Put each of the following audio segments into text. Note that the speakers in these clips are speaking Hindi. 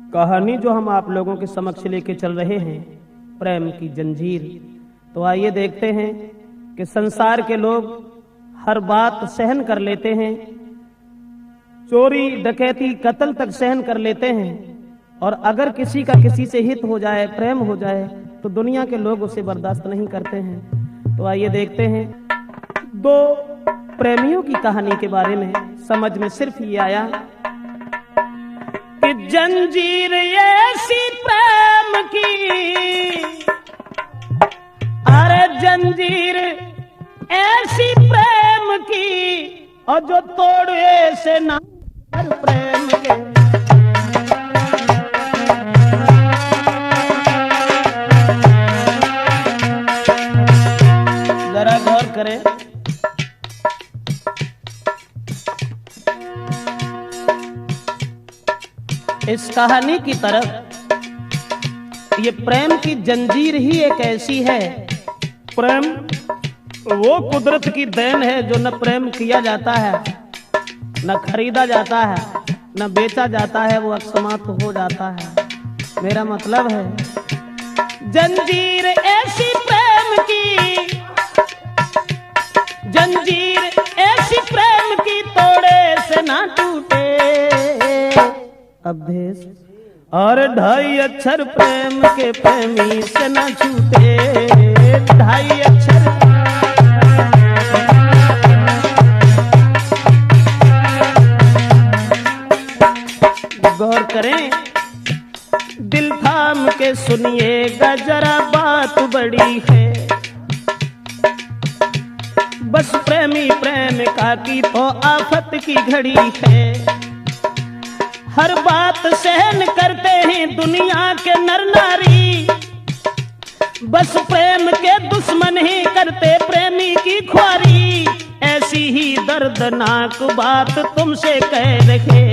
कहानी जो हम आप लोगों के समक्ष लेके चल रहे हैं, प्रेम की जंजीर। तो आइए देखते हैं कि संसार के लोग हर बात सहन कर लेते हैं, चोरी डकैती कत्ल तक सहन कर लेते हैं, और अगर किसी का किसी से हित हो जाए, प्रेम हो जाए, तो दुनिया के लोग उसे बर्दाश्त नहीं करते हैं। तो आइए देखते हैं दो प्रेमियों की कहानी के बारे में। समझ में सिर्फ ये आया कि जंजीर ऐसी प्रेम की, अरे जंजीर ऐसी प्रेम की, और जो तोड़े से ना प्रेम के। जरा गौर करें, इस कहानी की तरफ ये प्रेम की जंजीर ही एक ऐसी है। प्रेम वो कुदरत की देन है जो न प्रेम किया जाता है, न खरीदा जाता है, न बेचा जाता है, वो अकस्मात हो जाता है। मेरा मतलब है जंजीर ऐसी प्रेम की, जंजीर ऐसी प्रेम की, तोड़े से ना टूटे अभेस, और ढाई अक्षर प्रेम के प्रेमी से ना छूटे। ढाई अक्षर गौर करें, दिल थाम के सुनिएगा जरा, बात बड़ी है। बस प्रेमी प्रेमिका की तो आफत की घड़ी है। हर बात सहन करते हैं दुनिया के नर नारी, बस प्रेम के दुश्मन ही करते प्रेमी की ख्वारी। ऐसी ही दर्दनाक बात तुमसे कह रहे,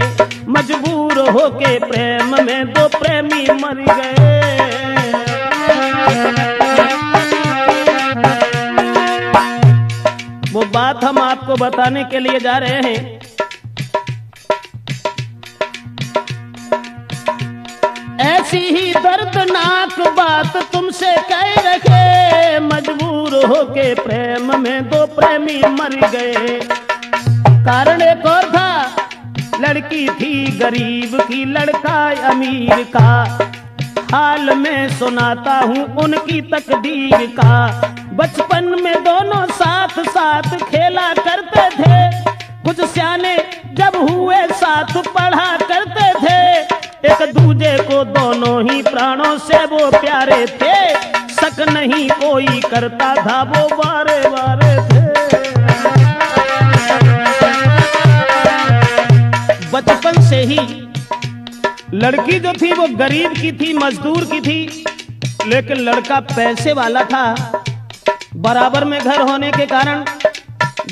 मजबूर होके प्रेम में दो प्रेमी मर गए। वो बात हम आपको बताने के लिए जा रहे हैं। ऐसी ही दर्दनाक बात तुमसे कह रखे, मजबूर होके प्रेम में दो प्रेमी मर गए। कारण एक और था, लड़की थी गरीब की, लड़का अमीर का। हाल में सुनाता हूँ उनकी तकदीर का। बचपन में दोनों साथ साथ खेला करते थे, कुछ सियाने जब हुए साथ पढ़ा करते थे। एक दूजे को दोनों ही प्राणों से वो प्यारे थे, शक नहीं कोई करता था, वो बारे बारे थे। बचपन से ही लड़की जो थी वो गरीब की थी, मजदूर की थी, लेकिन लड़का पैसे वाला था। बराबर में घर होने के कारण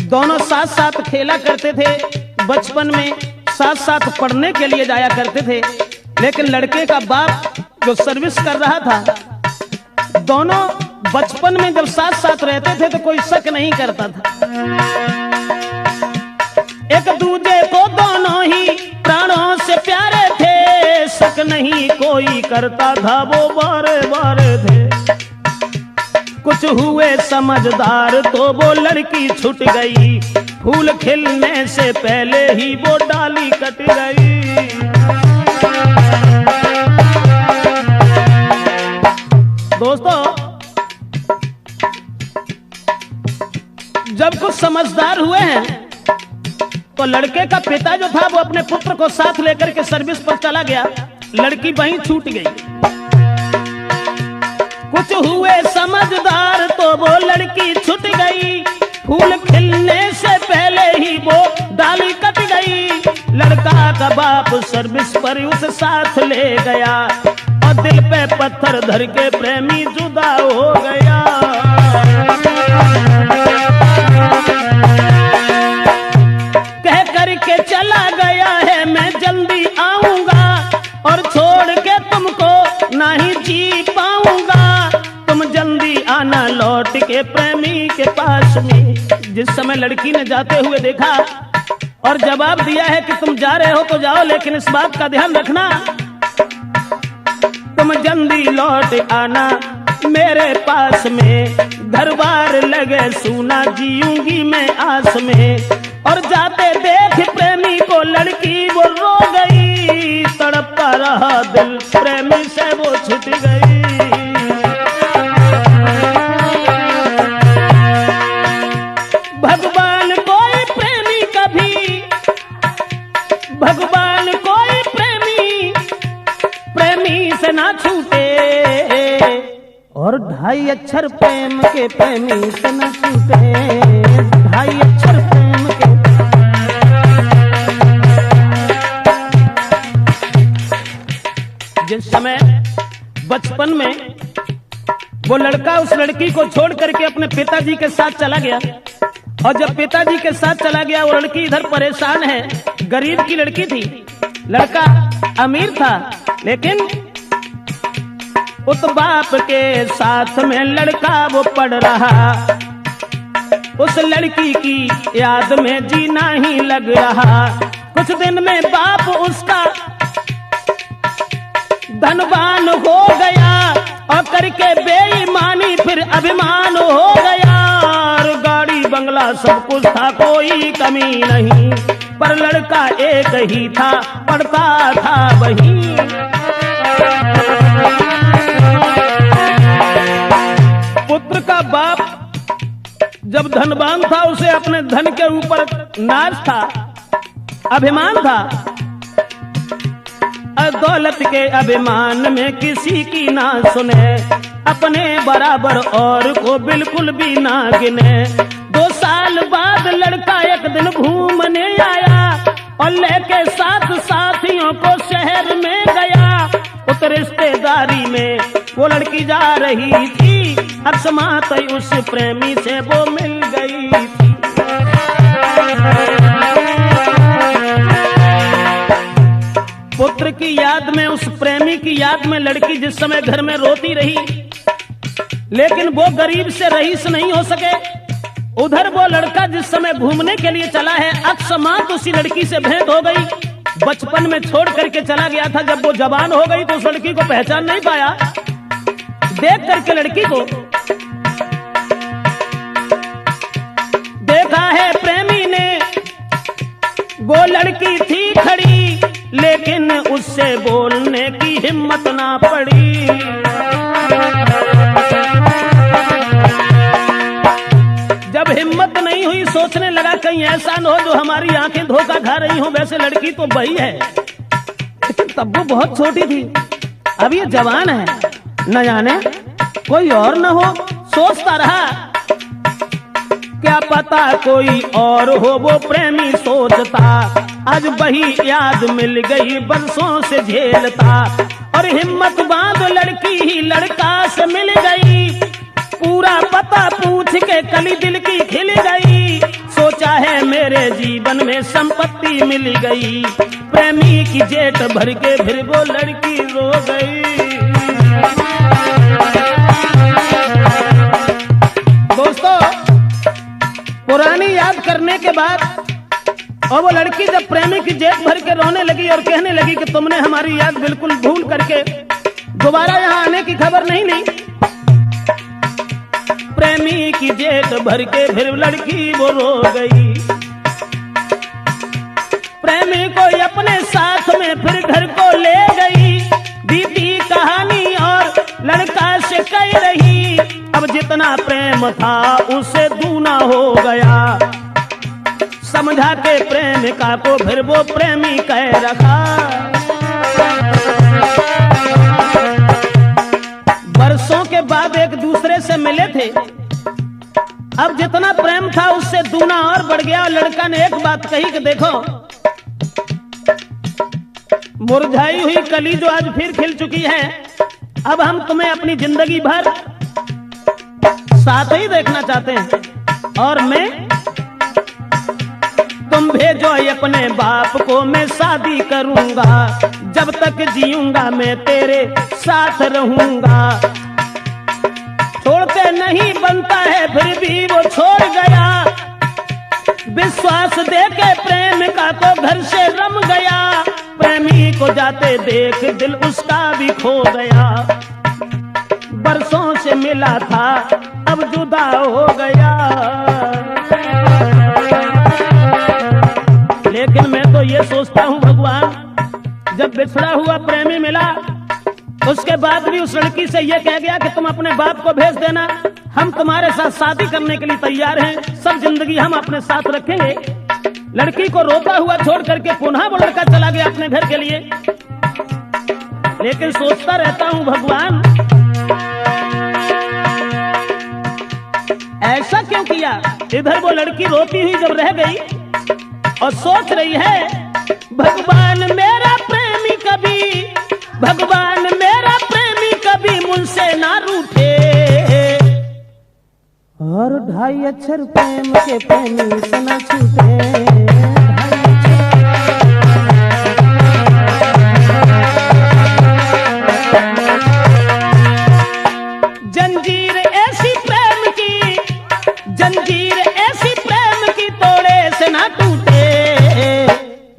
दोनों साथ साथ खेला करते थे। बचपन में साथ साथ पढ़ने के लिए जाया करते थे, लेकिन लड़के का बाप जो सर्विस कर रहा था, दोनों बचपन में जब साथ साथ रहते थे तो कोई शक नहीं करता था। एक दूजे को दोनों ही प्राणों से प्यारे थे, शक नहीं कोई करता था, वो बारे बारे थे। कुछ हुए समझदार तो वो लड़की छूट गई, फूल खिलने से पहले ही वो डाली कट गई। दोस्तों, जब कुछ समझदार हुए हैं तो लड़के का पिता जो था वो अपने पुत्र को साथ लेकर के सर्विस पर चला गया, लड़की वहीं छूट गई। कुछ हुए समझदार तो वो लड़की छूट गई, फूल खिलने से पहले ही वो डाली कट गई। लड़का का बाप सर्विस पर उसे साथ ले गया, और दिल पे पत्थर धर के प्रेमी जुदा हो गया। कह करके चला गया है मैं जल्दी आऊंगा, और छोड़ के तुमको नहीं जी पाऊंगा। तुम जल्दी आना लौट के प्रेमी के पास में। जिस समय लड़की ने जाते हुए देखा और जवाब दिया है कि तुम जा रहे हो तो जाओ, लेकिन इस बात का ध्यान रखना लौट आना मेरे पास में, घर बार लगे सूना जीऊंगी मैं आस में। और जाते देख प्रेमी को लड़की वो रो गई, तड़पता रहा दिल प्रेमी से वो छूट गई। भगवान कोई प्रेमी कभी, भगवान कोई प्रेमी प्रेमी से ना छूटे, और 2.5 अक्षर प्रेम के प्रेमी से न छूटे, 2.5 अक्षर प्रेम के। जिस समय बचपन में वो लड़का उस लड़की को छोड़ करके अपने पिताजी के साथ चला गया, और जब पिताजी के साथ चला गया वो लड़की इधर परेशान है, गरीब की लड़की थी, लड़का अमीर था, लेकिन उस बाप के साथ में लड़का वो पढ़ रहा, उस लड़की की याद में जीना ही लग रहा। कुछ दिन में बाप उसका धनवान हो गया, और करके बेईमानी फिर अभिमान हो गया, और गाड़ी बंगला सब कुछ था, कोई कमी नहीं, पर लड़का एक ही था, पढ़ता था वही। पुत्र का बाप जब धनवान था, उसे अपने धन के ऊपर नाज था, अभिमान था, दौलत के अभिमान में किसी की ना सुने, अपने बराबर और को बिल्कुल भी ना गिने। 2 साल बाद लड़का एक दिन घूमने आया, और लेके 7 साथियों को शहर में गया। उस रिश्तेदारी में वो लड़की जा रही थी, अकस्मात उस प्रेमी से वो मिल गई थी। पुत्र की याद में, उस प्रेमी की याद में लड़की जिस समय घर में रोती रही, लेकिन वो गरीब से रईस नहीं हो सके। उधर वो लड़का जिस समय घूमने के लिए चला है, अकस्मात उसी लड़की से भेंट हो गई। बचपन में छोड़ करके चला गया था, जब वो जवान हो गई तो उस लड़की को पहचान नहीं पाया। देख करके लड़की को देखा है प्रेमी ने, वो लड़की थी खड़ी, लेकिन उससे बोलने की हिम्मत ना पड़ी। जब हिम्मत नहीं हुई, सोचने लगा कहीं ऐसा न हो जो हमारी आंखें धोखा खा रही हो, वैसे लड़की तो वही है, लेकिन तब वो बहुत छोटी थी, अब ये जवान है, न जाने कोई और न हो। सोचता रहा, क्या पता कोई और हो, वो प्रेमी सोचता। आज वही याद मिल गई, बरसों से झेलता, और हिम्मत बांध लड़की ही लड़का से मिल गई। पूरा पता पूछ के कली दिल की खिल गई, सोचा है मेरे जीवन में संपत्ति मिल गई। प्रेमी की जेठ भर के फिर वो लड़की रो गई। दोस्तों, पुरानी याद करने के बाद और वो लड़की जब प्रेमी की जेब भर के रोने लगी और कहने लगी कि तुमने हमारी याद बिल्कुल भूल करके दोबारा यहाँ आने की खबर नहीं ली। प्रेमी की जेब भर के फिर लड़की वो रो गई। प्रेमी को अपने साथ में फिर घर को ले गई। बीती कहानी और लड़का से कह रही, अब जितना प्रेम था उसे दूना हो गया। समझा के प्रेमिका को फिर वो प्रेमी कह रखा। बरसों के बाद एक दूसरे से मिले थे, अब जितना प्रेम था उससे दूना और बढ़ गया। और लड़का ने एक बात कही कि देखो, मुरझाई हुई कली जो आज फिर खिल चुकी है, अब हम तुम्हें अपनी जिंदगी भर साथ ही देखना चाहते हैं। और मैं, तुम भेजो अपने बाप को, मैं शादी करूंगा। जब तक जीऊंगा मैं तेरे साथ रहूंगा। छोड़ते नहीं बनता है, फिर भी वो छोड़ गया। विश्वास देके प्रेम का तो घर से रम गया। प्रेमी को जाते देख दिल उसका भी खो गया। बरसों से मिला था अब जुदा हो गया। लेकिन मैं तो ये सोचता हूँ भगवान, जब बिछड़ा हुआ प्रेमी मिला उसके बाद भी उस लड़की से ये कह गया कि तुम अपने बाप को भेज देना, हम तुम्हारे साथ शादी करने के लिए तैयार हैं, सब जिंदगी हम अपने साथ रखेंगे। लड़की को रोता हुआ छोड़ करके पुनः वो लड़का चला गया अपने घर के लिए। लेकिन सोचता रहता हूं भगवान, ऐसा क्यों किया? इधर वो लड़की रोती हुई जब रह गई और सोच रही है भगवान मेरा प्रेमी कभी, भगवान मेरा प्रेमी कभी मुझसे ना रूठे, और 2.5 अक्षर प्रेम के प्रेमी से ना छूटे। जंजीर ऐसी प्रेम की, जंजीर ऐसी प्रेम की तोड़े से ना टूटे।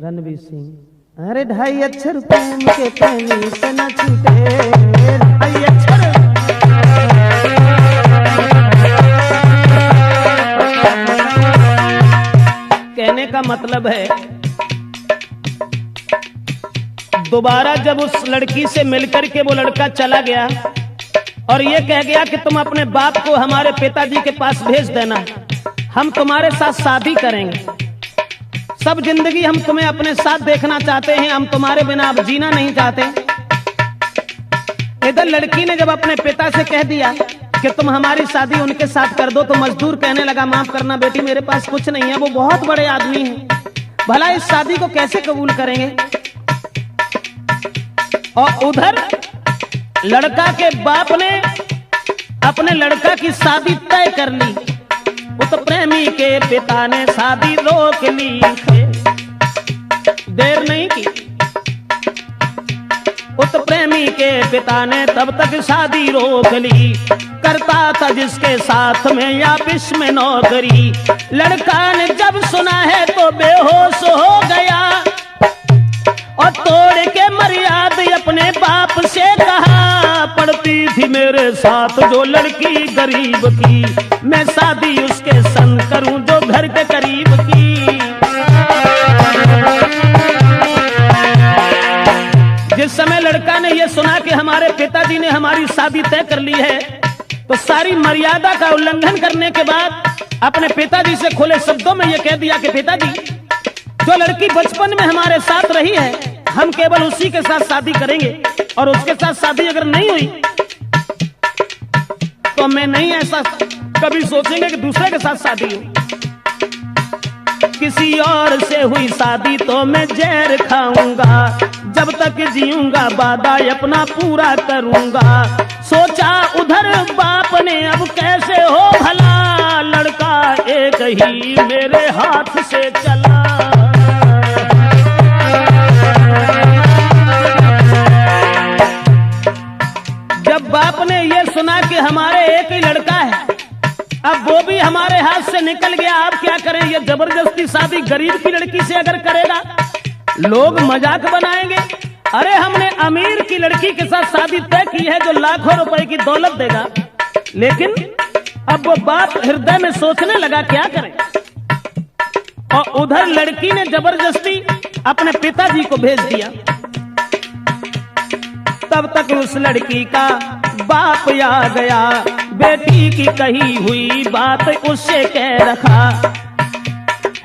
रणवीर सिंह, अरे 2.5 अक्षर प्रेम के प्रेमी से न छूटे, 2.5 अक्षर। कहने का मतलब है दोबारा जब उस लड़की से मिलकर के वो लड़का चला गया और ये कह गया कि तुम अपने बाप को हमारे पिताजी के पास भेज देना, हम तुम्हारे साथ शादी करेंगे, सब जिंदगी हम तुम्हें अपने साथ देखना चाहते हैं, हम तुम्हारे बिना अब जीना नहीं चाहते। इधर लड़की ने जब अपने पिता से कह दिया कि तुम हमारी शादी उनके साथ कर दो, तो मजदूर कहने लगा माफ करना बेटी, मेरे पास कुछ नहीं है, वो बहुत बड़े आदमी हैं, भला इस शादी को कैसे कबूल करेंगे। और उधर लड़का के बाप ने अपने लड़का की शादी तय कर ली, उस प्रेमी के पिता ने शादी रोक ली, देर नहीं की। उस प्रेमी के पिता ने तब तक शादी रोक ली, करता था जिसके साथ में या विष में नौकरी। लड़का ने जब सुना है तो बेहोश हो गया और तोड़ के मर्याद अपने बाप से कहा, पड़ती थी मेरे साथ जो लड़की गरीब की, मैं शादी उसके संग करूं जो घर के करीब की। जिस समय लड़का ने यह सुना कि हमारे पिताजी ने हमारी शादी तय कर ली है, तो सारी मर्यादा का उल्लंघन करने के बाद अपने पिताजी से खुले शब्दों में यह कह दिया कि पिताजी, जो लड़की बचपन में हमारे साथ रही है हम केवल उसी के साथ शादी करेंगे, और उसके साथ शादी अगर नहीं हुई तो मैं नहीं ऐसा कभी सोचेंगे कि दूसरे के साथ शादी हो। किसी और से हुई शादी तो मैं जहर खाऊंगा, जब तक जीऊंगा वादा अपना पूरा करूंगा। सोचा उधर बाप ने अब कैसे हो भला, लड़का एक ही मेरे हाथ से चला। जब बाप ने यह सुना कि हमारे एक ही लड़का है, अब वो भी हमारे हाथ से निकल गया, अब क्या करें, ये जबरदस्ती शादी गरीब की लड़की से अगर करेगा लोग मजाक बनाएंगे। अरे हमने अमीर की लड़की के साथ शादी तय की है जो लाखों रुपए की दौलत देगा। लेकिन अब वो बाप हृदय में सोचने लगा क्या करें, और उधर लड़की ने जबरदस्ती अपने पिताजी को भेज दिया। तब तक उस लड़की का बाप आ गया, बेटी की कही हुई बात उससे कह रखा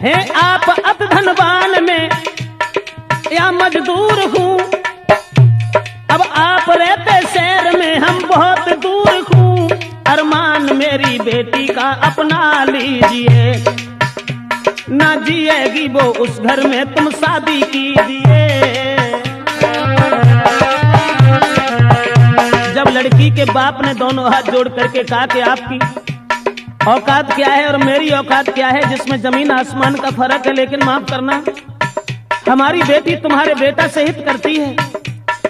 है, आप अत धनवान में या मजदूर हूँ, अब आप रहते शहर में हम बहुत दूर हूँ, अरमान मेरी बेटी का अपना लीजिए, ना जिएगी वो उस घर में तुम शादी कीजिए। जब लड़की के बाप ने दोनों हाथ जोड़ करके कहा कि आपकी औकात क्या है और मेरी औकात क्या है, जिसमें जमीन आसमान का फर्क है, लेकिन माफ करना हमारी बेटी तुम्हारे बेटा से हित करती है,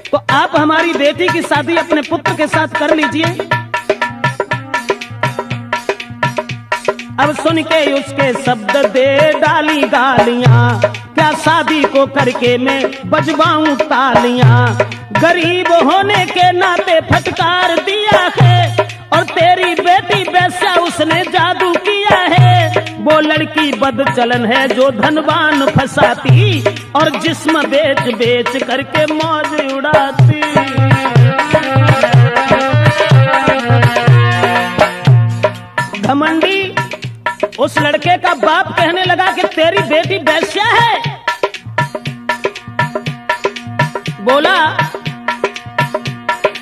तो आप हमारी बेटी की शादी अपने पुत्र के साथ कर लीजिए। अब सुन के उसके शब्द दे डाली गालियां, क्या शादी को करके मैं बजवाऊं तालियां, गरीब होने के नाते फटकार दिया है, और तेरी बेटी वैसा उसने जादू किया है। वो लड़की बदचलन है जो धनवान फंसाती, और जिस्म बेच बेच करके मौज उड़ाती। घमंडी उस लड़के का बाप कहने लगा कि तेरी बेटी वैश्या है। बोला,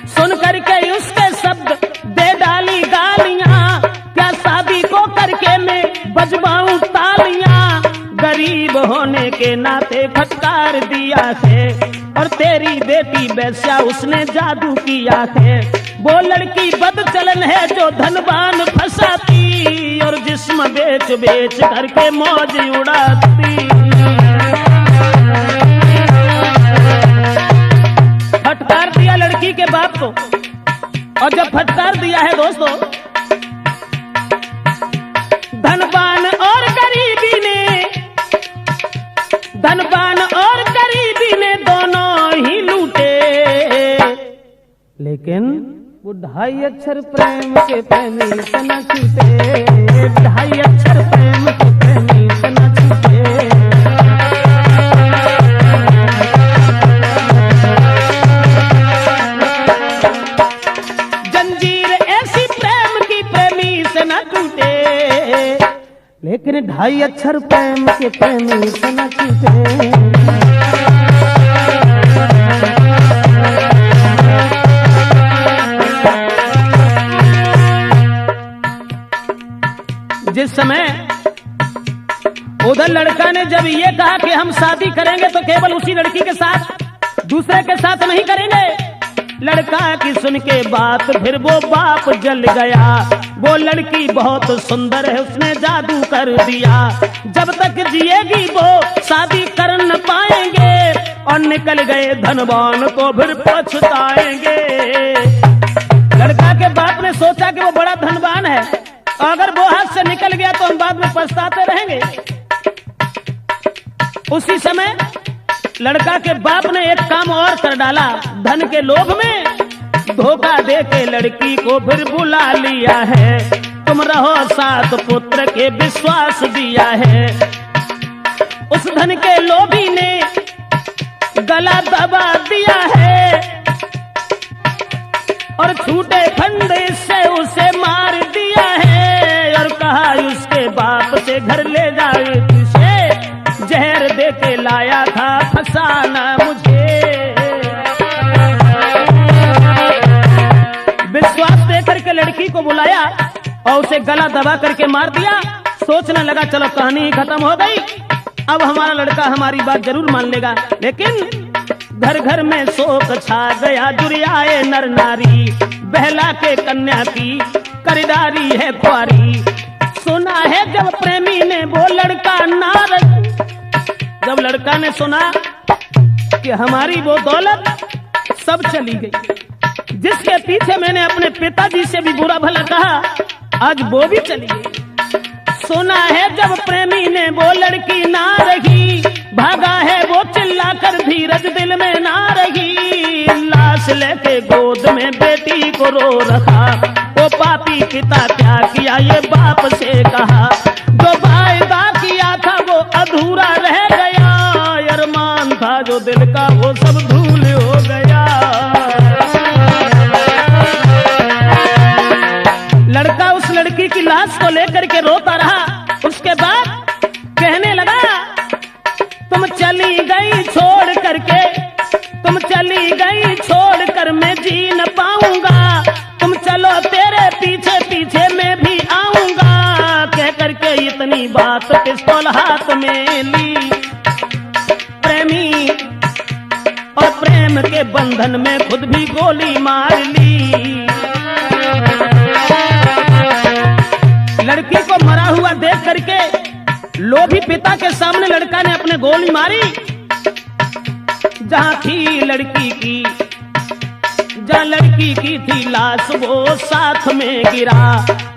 सुन करके उसके शब्द दे डाली गालियां, क्या शादी को करके मैं बजवाऊं तालियां। गरीब होने के नाते फटकार दिया है, और तेरी बेटी वैश्या उसने जादू किया है। वो लड़की बदचलन है जो धनवान फंसाती, और जिस्म बेच बेच करके मौज उड़ाती। फटकार दिया लड़की के बाप को, और जब फटकार दिया है दोस्तों, धनवान और गरीबी ने, धनवान और गरीबी ने दोनों ही लूटे, लेकिन वो 2.5 अक्षर प्रेम के प्रेमी से न छूटे। 2.5 अक्षर प्रेम के प्रेमी से न छूटे। जंजीर ऐसी प्रेम की प्रेमी से न टूटे, लेकिन 2.5 अक्षर प्रेम के प्रेमी से न छूटे। जिस समय उधर लड़का ने जब ये कहा कि हम शादी करेंगे तो केवल उसी लड़की के साथ, दूसरे के साथ नहीं करेंगे, लड़का की सुन के बात फिर वो बाप जल गया। वो लड़की बहुत सुंदर है, उसने जादू कर दिया, जब तक जिएगी वो शादी कर न पाएंगे, और निकल गए धनवान तो फिर पछताएंगे। लड़का के बाप ने सोचा कि वो बड़ा धनवान है, अगर वो हाथ से निकल गया तो हम बाद में पछताते रहेंगे। उसी समय लड़का के बाप ने एक काम और कर डाला। धन के लोभ में धोखा दे के लड़की को फिर बुला लिया है। तुम रहो साथ पुत्र के विश्वास दिया है। उस धन के लोभी ने गला दबा दिया है, और छूटे फंदे से उसे मार दिया है, और कहा उसके बाप से घर ले जाए तुझे, जहर दे के लाया था फसाना मुझे। विश्वास दे करके लड़की को बुलाया और उसे गला दबा करके मार दिया। सोचने लगा चलो कहानी ही खत्म हो गई, अब हमारा लड़का हमारी बात जरूर मान लेगा। लेकिन घर घर में शोक छा गया, जुरियाए नर नारी, बहला के कन्या की खरीदारी है खुआरी। सुना है जब प्रेमी ने वो लड़का नारद, जब लड़का ने सुना कि हमारी वो दौलत सब चली गई, जिसके पीछे मैंने अपने पिताजी से भी बुरा भला कहा, आज वो भी चली गई। सुना है जब प्रेमी ने वो लड़की ना रही, भागा है वो चिल्ला कर धीरज दिल में ना रही। लाश लेके गोद में बेटी को रो रखा, वो पापी पिता क्या किया ये बाप से कहा। जो वायदा किया था वो अधूरा रह गया, अरमान था जो दिल का वो सब धूल हो गया। लड़का उस लड़की की लाश को लेकर के रोता रहा। उसके बाद कहने लगा तुम चली गई छोड़ करके, तुम चली गई छोड़ कर मैं जी न पाऊंगा, तुम चलो तेरे पीछे पीछे मैं भी आऊंगा। कह करके इतनी बात पिस्तौल हाथ में ली, प्रेमी और प्रेम के बंधन में खुद भी गोली मार ली। लड़की को मरा हुआ देख करके लोभी पिता के सामने लड़का ने अपने गोली मारी। जहां थी लड़की की, जहां लड़की की थी लाश वो साथ में गिरा,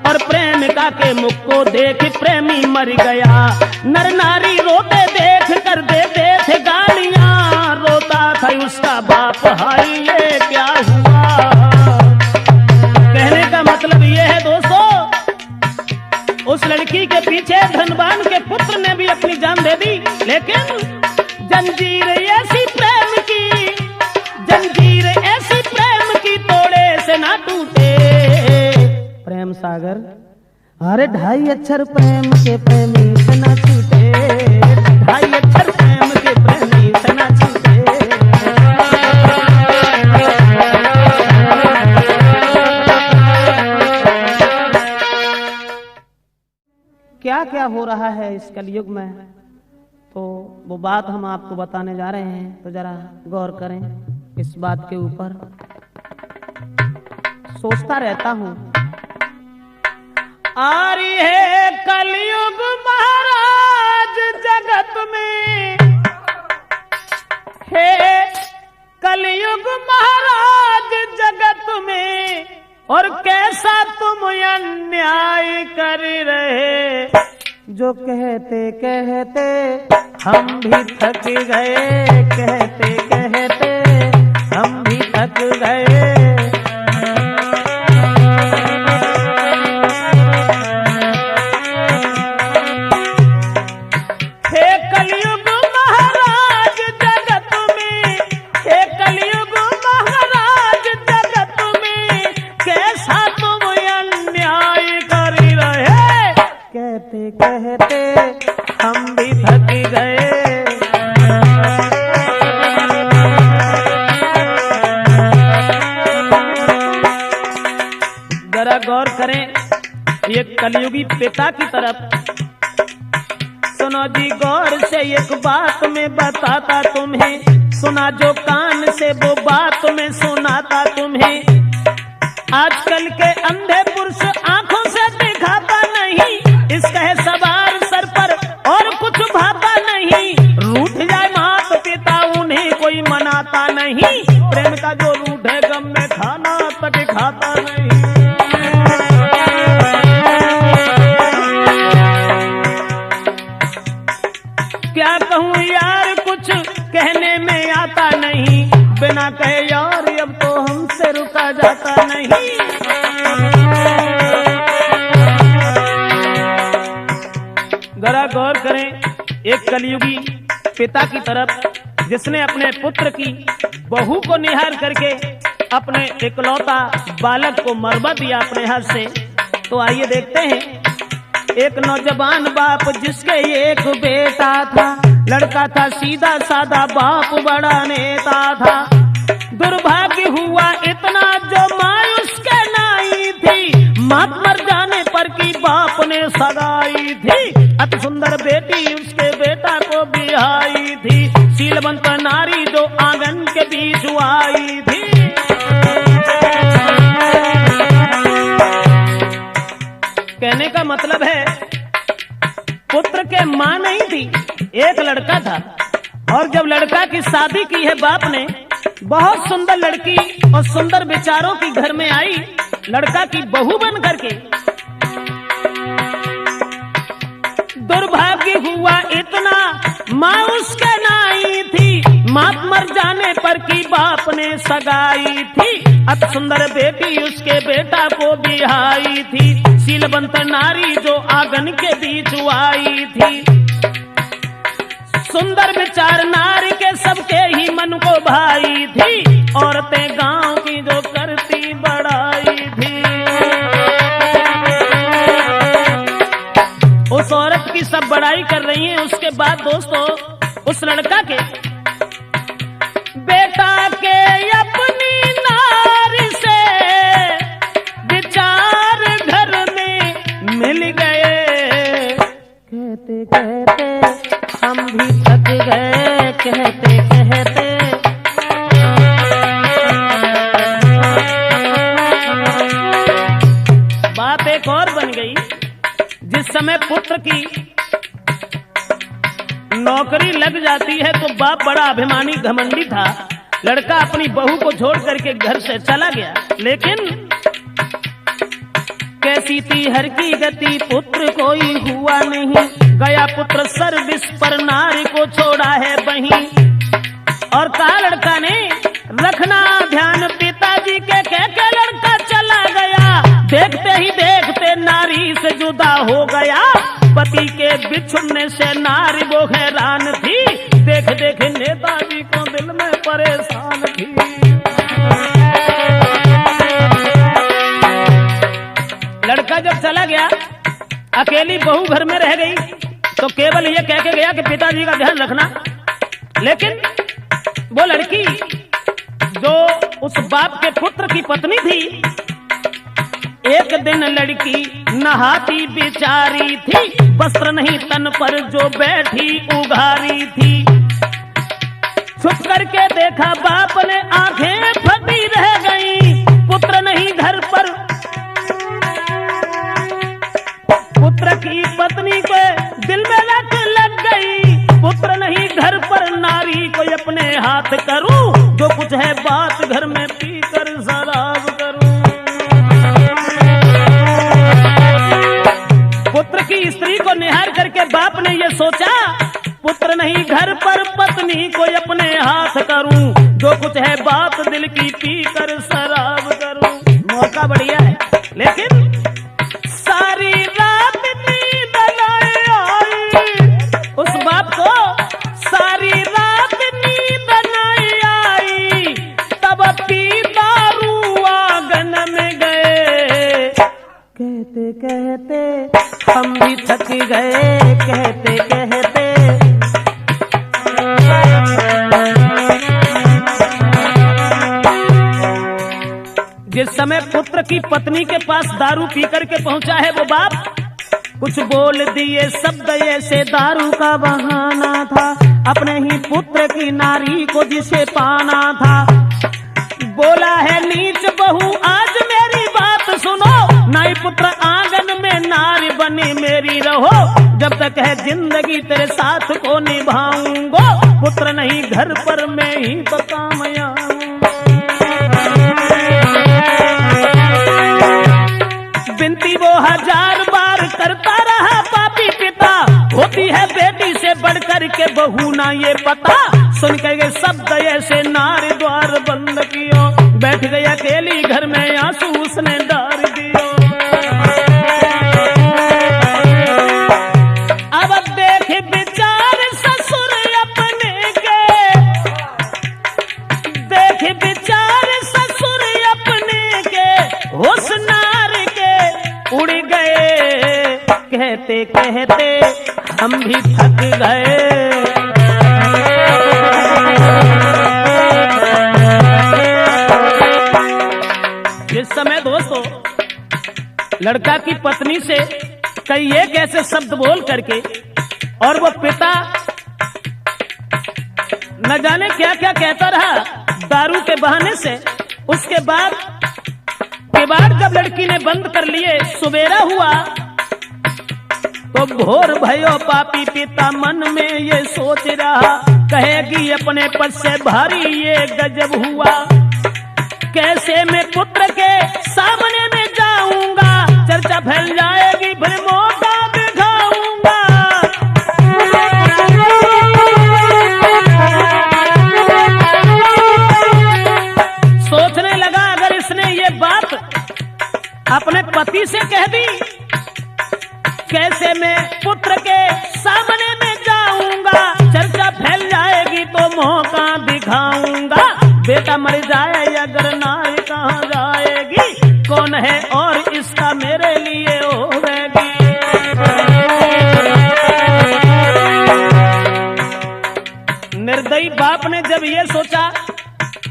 और प्रेमिका के मुख को देख प्रेमी मर गया। नर नारी रोते देख कर देते थे गालियां, रोता था इसका बाप, हाय ये क्या हुआ। कहने का मतलब ये है दोस्तों, उस लड़की के पीछे धनवान के पुत्र ने भी अपनी जान दे दी, लेकिन जंजीर ऐसी प्रेम की, जंजीर ऐसी प्रेम की तोड़े से ना टूटे। प्रेम सागर, अरे 2.5 अक्षर प्रेम के प्रेमी से ना छूटे, 2.5 अक्षर प्रेम के प्रेमी से ना छूटे। क्या क्या हो रहा है इस कलयुग में, तो वो बात हम आपको बताने जा रहे हैं, तो जरा गौर करें इस बात के ऊपर। सोचता रहता हूं, आ रही है कलयुग महाराज जगत में, हे कलयुग महाराज जगत में, और कैसा तुम अन्याय कर रहे। जो कहते कहते हम भी थक गए, कहते कहते हम भी थक गए। हे कलयुग महाराज जगत में, हे कलयुग महाराज जगत में, कैसा तुम अन्याय कर रहे। कहते कहते हम भी थक गए। जरा गौर करें ये कलयुगी पिता की तरफ। सुनो जी गौर से एक बात मैं बताता तुम्हें, सुना जो कान से वो बात मैं सुनाता तुम्हें। आजकल के अंधे पुरुष आंखों से दिखाता नहीं, इसका है सवार सर पर और कुछ भाता नहीं। रूठ जाए माता पिता उन्हें कोई मनाता नहीं, प्रेम का जो रूठ है गम में खाना तक खाता नहीं। क्या कहूँ यार कुछ कहने में आता नहीं, बिना कहे यार अब तो हमसे रुका जाता नहीं। जरा गौर करें एक कलयुगी पिता की तरफ, जिसने अपने पुत्र की बहू को निहार करके अपने इकलौता बालक को मरवा दिया अपने हाथ से। तो आइए देखते हैं, एक नौजवान बाप जिसके एक बेटा था, लड़का था सीधा साधा, बाप बड़ा नेता था। दुर्भाग्य हुआ इतना जो माँ उसके नाई थी, माँ मर जाने पर की बाप ने सगाई थी। अति सुंदर बेटी उसके बेटा को बिहाई थी, शीलवंत नारी जो आंगन के बीच आई थी। कहने का मतलब है पुत्र के मां नहीं थी, एक लड़का था। और जब लड़का की शादी की है बाप ने, बहुत सुंदर लड़की और सुंदर विचारों की घर में आई, लड़का की बहू बन करके। दुर्भाग्य हुआ इतना माँ उसके नाई थी, माँ मर जाने पर की बाप ने सगाई थी। अति सुंदर बेटी उसके बेटा को बिहाई थी, शीलवंत नारी जो आंगन के बीच आई थी। सुंदर विचार नारी के सबके ही मन को भाई थी, औरतें गांव की जो करती बड़ाई थी। उस औरत की सब बड़ाई कर रही हैं। उसके बाद दोस्तों उस लड़का के बेटा के अपनी नारी से विचार घर में मिल गए। कहते कहते हम भी थक गए, कहते कहते। बात एक और बन गई। जिस समय पुत्र की नौकरी लग जाती है तो बाप बड़ा अभिमानी घमंडी था। लड़का अपनी बहू को छोड़ करके घर से चला गया, लेकिन कैसी थी हर की गति, पुत्र कोई हुआ नहीं। गया पुत्र सर्विस पर, नारी को छोड़ा है वहीं। और कहा लड़का ने रखना ध्यान पिताजी के कह के लड़का चला गया। देखते ही देखते नारी से जुदा हो गया। पति के बिछुड़ने से नारी वो हैरान थी। देख देख नेताजी को दिल में परेशान थी। लड़का जब चला गया, अकेली बहू घर में रह गई, तो केवल ये कह के गया कि पिताजी का ध्यान रखना। लेकिन वो लड़की जो उस बाप के पुत्र की पत्नी थी, एक दिन लड़की नहाती बेचारी थी, वस्त्र नहीं तन पर जो बैठी उघारी थी। छुप करके देखा बाप ने, आंखें फटी रह गई। पुत्र नहीं घर पर, पुत्र की पत्नी को दिल में लग गई। पुत्र नहीं घर पर, नारी को अपने हाथ करूं, जो कुछ है बात घर में पीकर शराब करूं। पुत्र की स्त्री को निहार करके बाप ने ये सोचा, पुत्र नहीं घर पर, पत्नी को अपने हाथ करूं, जो कुछ है बात दिल की पीकर शराब करूं। मौका बढ़िया है, लेकिन सारी रात नींद नहीं आई उस बाप को, सारी रात नींद नहीं आई। तब पी दारू आंगन में गए, कहते कहते हम भी थक गए, कहते कहते। जिस समय पुत्र की पत्नी के पास दारू पी करके पहुंचा है वो बाप, कुछ बोल दिए शब्द ऐसे दारू का बहाना था, अपने ही पुत्र की नारी को जिसे पाना था। बोला है नीच बहू आज मेरी बात सुनो, नाई पुत्र आंगन में नारी बनी मेरी रहो, जब तक है जिंदगी तेरे साथ को निभाऊंगा। पुत्र नहीं घर पर मैं ही काम आऊंगा। बिनती वो 1000 बार करता रहा पापी पिता, होती है बेटी से बढ़कर के बहू ना ये पता। सुन के शब्द ऐसे नारी द्वार बंद कियो, बैठ गई अकेली घर में आंसू उसने डाल दियो। अब देख विचार ससुर अपने के, देख विचार ससुर अपने के, होश नार के उड़ गए, कहते कहते हम भी थक गए। इस समय दोस्तों लड़का की पत्नी से कई एक ऐसे शब्द बोल करके, और वो पिता न जाने क्या क्या कहता रहा दारू के बहाने से। उसके बाद जब लड़की ने बंद कर लिए, सुबेरा हुआ तो भोर भयो पापी पिता मन में ये सोच रहा, कहेगी अपने पद से भारी ये गजब हुआ, कैसे मैं पुत्र के सामने में जाऊंगा, चर्चा फैल जाएगी फिर मौका दिखाऊंगा। सोचने लगा अगर इसने ये बात अपने पति से कह दी, कैसे मैं पुत्र के सामने में जाऊंगा, चर्चा फैल जाएगी तो मौका दिखाऊंगा। बेटा मर जाए अगर नारी कहाँ जाएगी, कौन है और इसका मेरे लिए होगी। निर्दयी बाप ने जब ये सोचा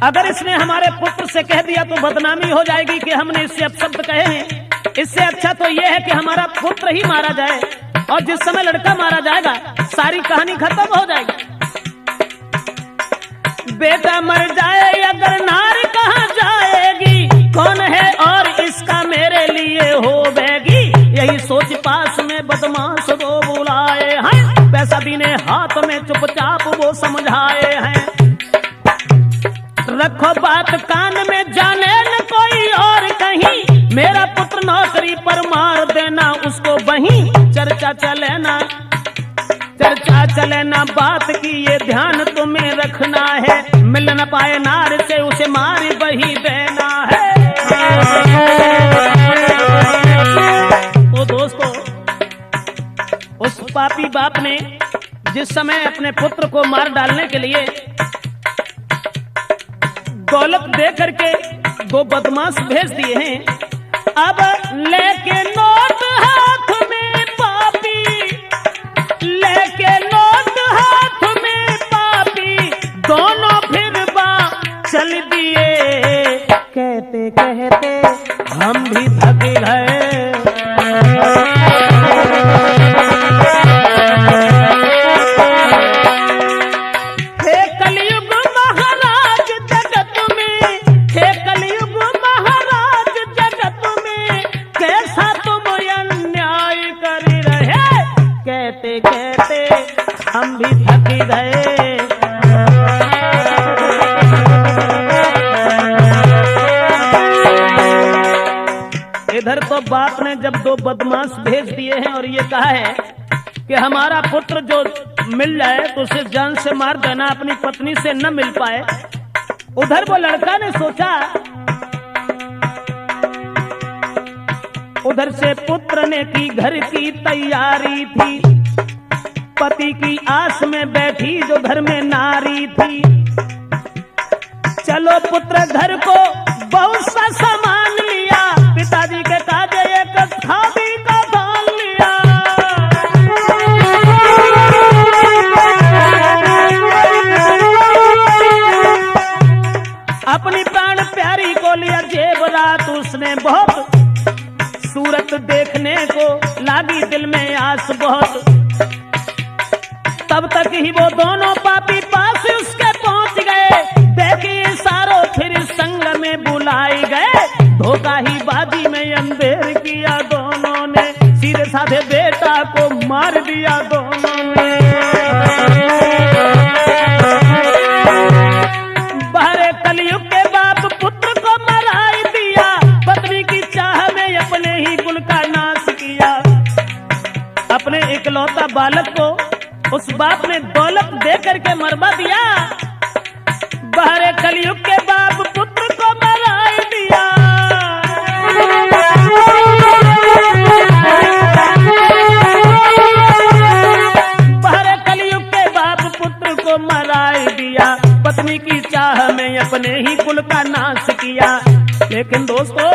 अगर इसने हमारे पुत्र से कह दिया तो बदनामी हो जाएगी कि हमने इससे अपशब्द कहे हैं, इससे अच्छा तो यह है कि हमारा पुत्र ही मारा जाए, और जिस समय लड़का मारा जाएगा सारी कहानी खत्म हो जाएगी। बेटा मर जाए अगर नारी कहाँ जाएगी, कौन है और इसका मेरे लिए होगी। यही सोच पास में बदमाश दो बुलाए हैं, पैसा दीने हाथ में चुपचाप वो समझाए हैं। रखो बात कान में, जाने न कोई और कहीं, मेरा पुत्र नौकरी पर मार देना उसको वहीं, चर्चा चले ना, चर्चा चले ना बात की ये ध्यान तुम्हें रखना है, मिल न पाए नार से उसे मार वही देना है। तो दोस्तों, उस पापी बाप ने जिस समय अपने पुत्र को मार डालने के लिए दौलत दे करके 2 बदमाश भेज दिए हैं, अब लेके नोट हाथ में पापी, लेके नोट हाथ में पापी, दोनों फिर चल दिए। कहते कहते हम भी थक गए। हे कलयुग महाराज जगत में, हे कलयुग महाराज जगत में, कैसा तुम अन्याय कर रहे। कहते कहते हम भी थक गए। इधर तो बाप ने जब 2 बदमाश भेज दिए हैं और ये कहा है कि हमारा पुत्र जो मिल जाए तो उसे जान से मार देना, अपनी पत्नी से न मिल पाए। उधर वो लड़का ने सोचा, उधर से पुत्र ने की घर की तैयारी थी, पति की आस में बैठी जो घर में नारी थी। चलो पुत्र घर को बहुत सा सामान लिया, पिताजी के काजे एक खादी का थाल लिया। अपनी प्राण प्यारी को लिया जेवरात उसने बहुत, सूरत देखने को लागी दिल में आस बहुत। तब तक ही वो दोनों पापी पास उसके पहुंच गए, देखिए सारों फिर संग में बुलाए गए। धोखा ही बाजी में अंधेर किया दोनों ने, सीधे साधे बेटा को मार दिया दोनों ने। बाहर कलयुग के बाप पुत्र को मराई दिया, पत्नी की चाह में अपने ही कुल का नाश किया। अपने इकलौता बालक को उस बाप ने दौलत दे करके मरवा दिया। बाहर कलयुग के बाप पुत्र को मराई दिया। बाहर कलयुग के बाप पुत्र को मराई दिया, पत्नी की चाह में अपने ही कुल का नाश किया। लेकिन दोस्तों,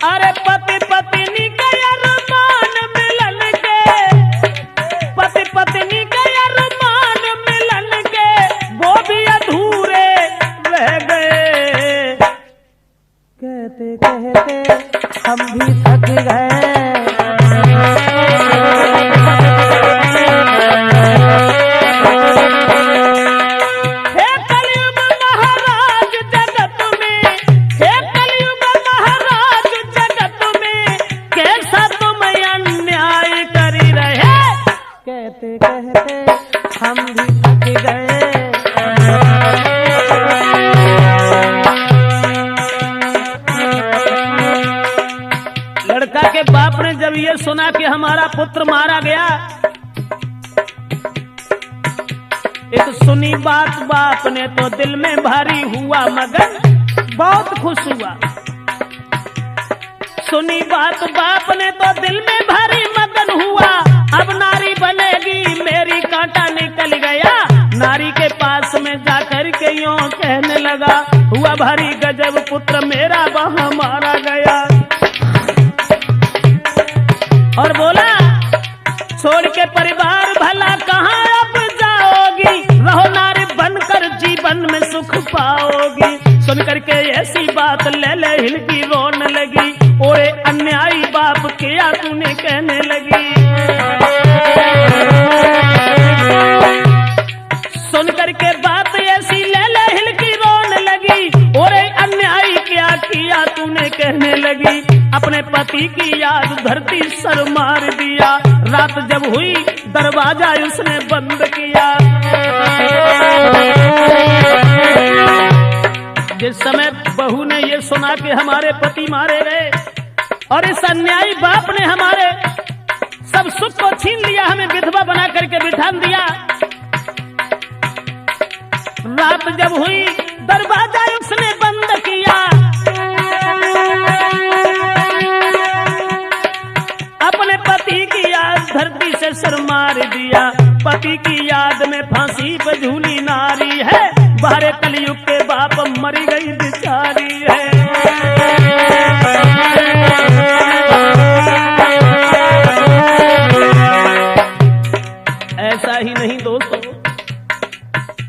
अरे पति पत्नी के अरमान मिलन के, पति पत्नी के अरमान मिलन के, वो भी अधूरे रह गए। कहते कहते हम भी थक गए। हे कलयुग महाराज जगत में, हे कलयुग महाराज जगत में, कैसा तुम अन्याय कर रहे। कहते कहते हम भी थक गए। लड़का के बाप ने जब ये सुना कि हमारा पुत्र मारा गया, एक सुनी बात बाप ने तो दिल में भारी हुआ मगन, बहुत खुश हुआ। सुनी बात बाप ने तो दिल में भारी मगन हुआ। अब नारी बनेगी मेरी, कांटा निकल गया। नारी के पास में जाकर के यूं कहने लगा, हुआ भारी गजब पुत्र मेरा वहां मारा गया। और बोला, छोड़ के परिवार भला कहाँ अब जाओगी, रहो नारी बनकर जीवन में सुख पाओगी। सुन करके ऐसी बात ले ले हिलकी रोने लगी, ओए अन्यायी बाप क्या तूने कहने लगी। सुन करके बात ऐसी ले ले हिलकी रोने लगी, ओए अन्यायी क्या किया तूने कहने लगी। अपने पति की याद धरती सर मार दिया, रात जब हुई दरवाजा उसने बंद किया। जिस समय बहू ने ये सुना कि हमारे पति मारे गए और इस अन्यायी बाप ने हमारे सब सुख को छीन लिया, हमें विधवा बना करके बिठा दिया। रात जब हुई दरवाजा उसने बंद किया, अपने पति की याद धरती से सर मार दिया। पति की याद में फांसी पे झूली नारी है, बाहर कलयुग के बाप मरी गई बेचारी है। ऐसा ही नहीं दोस्तों,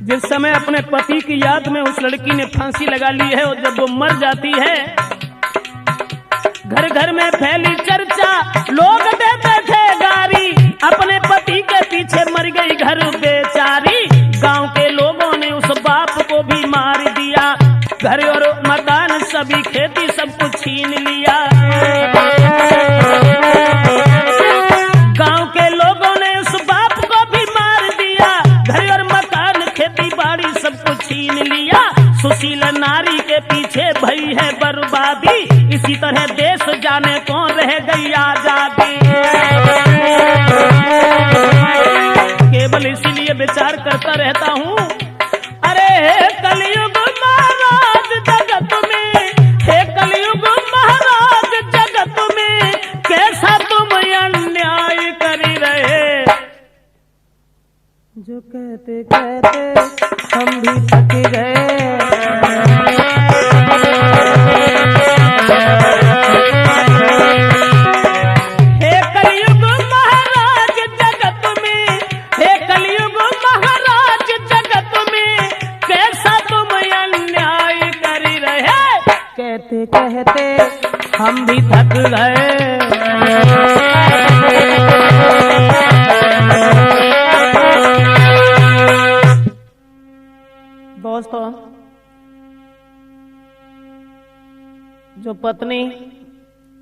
जिस समय अपने पति की याद में उस लड़की ने फांसी लगा ली है और जब वो मर जाती है, घर घर में फैली चर्चा, लोग देते थे गारी, अपने पति के पीछे मर गई घर बेचारी। गांव के लोगों ने उस बाप को भी मार दिया, घर और मकान सभी खेती सब कुछ छीन लिया। गांव के लोगों ने उस बाप को भी मार दिया, घर और मकान खेती बाड़ी सब कुछ छीन लिया। सुशील नारी के पीछे भई है बर्बादी, इसी तरह देश जाने कौन रह गई आजादी। केवल इसीलिए विचार करता रहता हूँ, अरे कलयुग महाराज जगत में, हे कलयुग महाराज जगत में, कैसा तुम अन्याय कर रहे। जो कहते कहते हम भी थक गए, हे कलयुग महाराज जगत में, हे कलयुग महाराज जगत में, कैसा तुम अन्याय कर रहे। कहते कहते हम भी थक गए। दोस्तों, जो पत्नी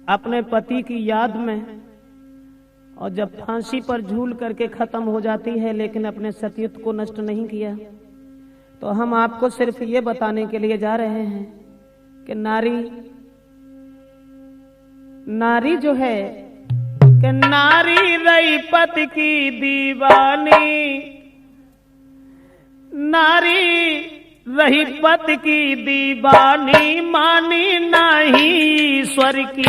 अपने पति की याद में और जब फांसी पर झूल करके खत्म हो जाती है लेकिन अपने सतीत्व को नष्ट नहीं किया, तो हम आपको सिर्फ ये बताने के लिए जा रहे हैं कि नारी जो है कि नारी रही पति की दीवानी, नारी रही पति की दीवानी, मानी नहीं ईश्वर की।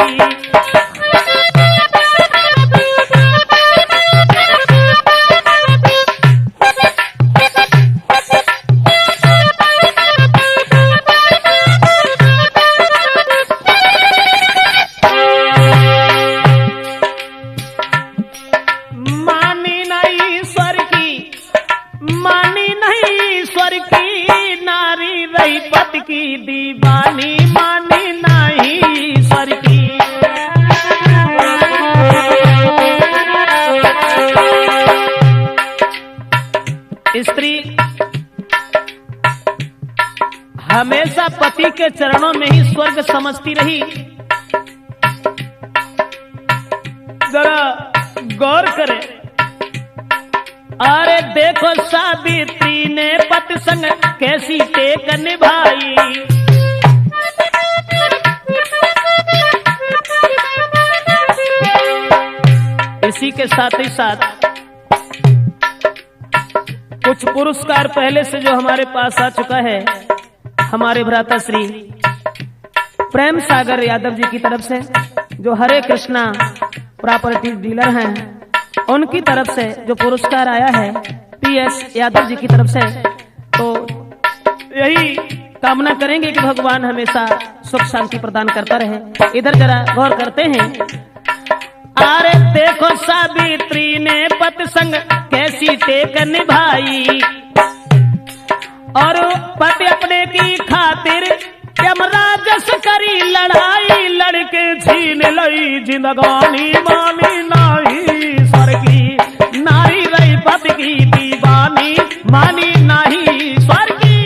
मानी नहीं ईश्वर की, मानी नहीं ईश्वर की, नारी रही पति की दीवानी, मानी नहीं ईश्वर की। स्त्री हमेशा पति के चरणों में ही स्वर्ग समझती रही। जरा गौर करें, अरे देखो सावित्री ने पति संग कैसी टेक निभाई। इसी के साथ ही साथ कुछ पुरस्कार पहले से जो हमारे पास आ चुका है, हमारे भ्राता श्री प्रेम सागर यादव जी की तरफ से, जो हरे कृष्णा प्रॉपर्टी डीलर हैं, उनकी तरफ से जो पुरस्कार आया है PS यादव जी की तरफ से। तो यही कामना करेंगे कि भगवान हमेशा सुख शांति प्रदान करता रहे। इधर जरा गौर करते हैं, अरे देखो सावित्री ने पति संग कैसी टेक निभाई, और पति अपने की खातिर यमराज से करी लड़ाई, लड़के छीन लई जिंदगानी, मानी नहीं ईश्वर की, नारी रही पति की दीवानी, मानी नहीं ईश्वर की।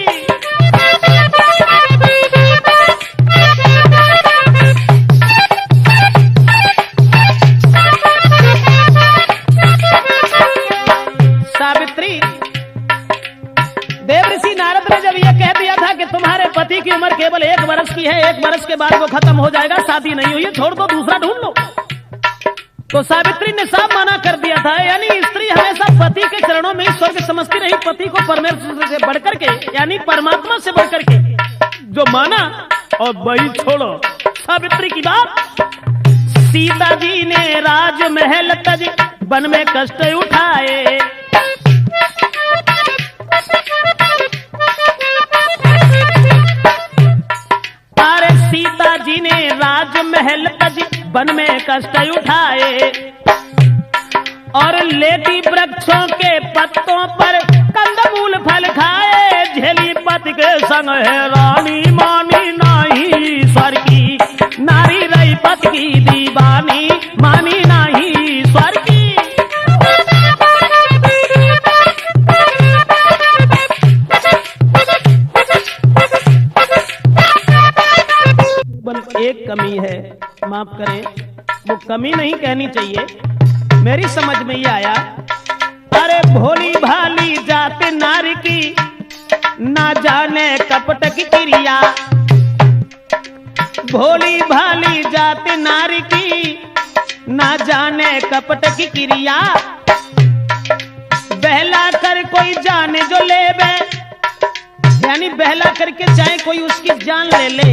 सावित्री, देव ऋषि नारद ने जब यह कह दिया था कि तुम्हारे पति की उम्र केवल 1 वर्ष की है, 1 वर्ष के बाद वो खत्म हो जाएगा, शादी नहीं हुई है, छोड़ दो, दूसरा ढूंढ लो, तो सावित्री ने साफ मना कर दिया था, यानी स्त्री हमेशा पति के चरणों में ही स्वर्ग समझती रही, पति को परमेश्वर से बढ़कर के यानी परमात्मा से बढ़कर के जो माना। और वही छोड़ो सावित्री की बात, सीता जी ने राजमहल तज वन में कष्ट उठाए। अरे सीता जी ने राजमहल तज वन में कष्ट उठाए और लेटी वृक्षों के पत्तों पर कंदमूल फल खाए। झेली पति के संग है रानी मानी नाही स्वर की, नारी रही पति की दीवानी मानी नाही स्वर की। एक कमी है, माफ करें, वो कमी नहीं कहनी चाहिए, मेरी समझ में ये आया। अरे भोली भाली जात नारी की ना जाने कपट की क्रिया, भोली भाली जात नारी की ना जाने कपट की क्रिया। बहला कर कोई जाने जो ले बे, यानी बहला करके चाहे कोई उसकी जान ले ले।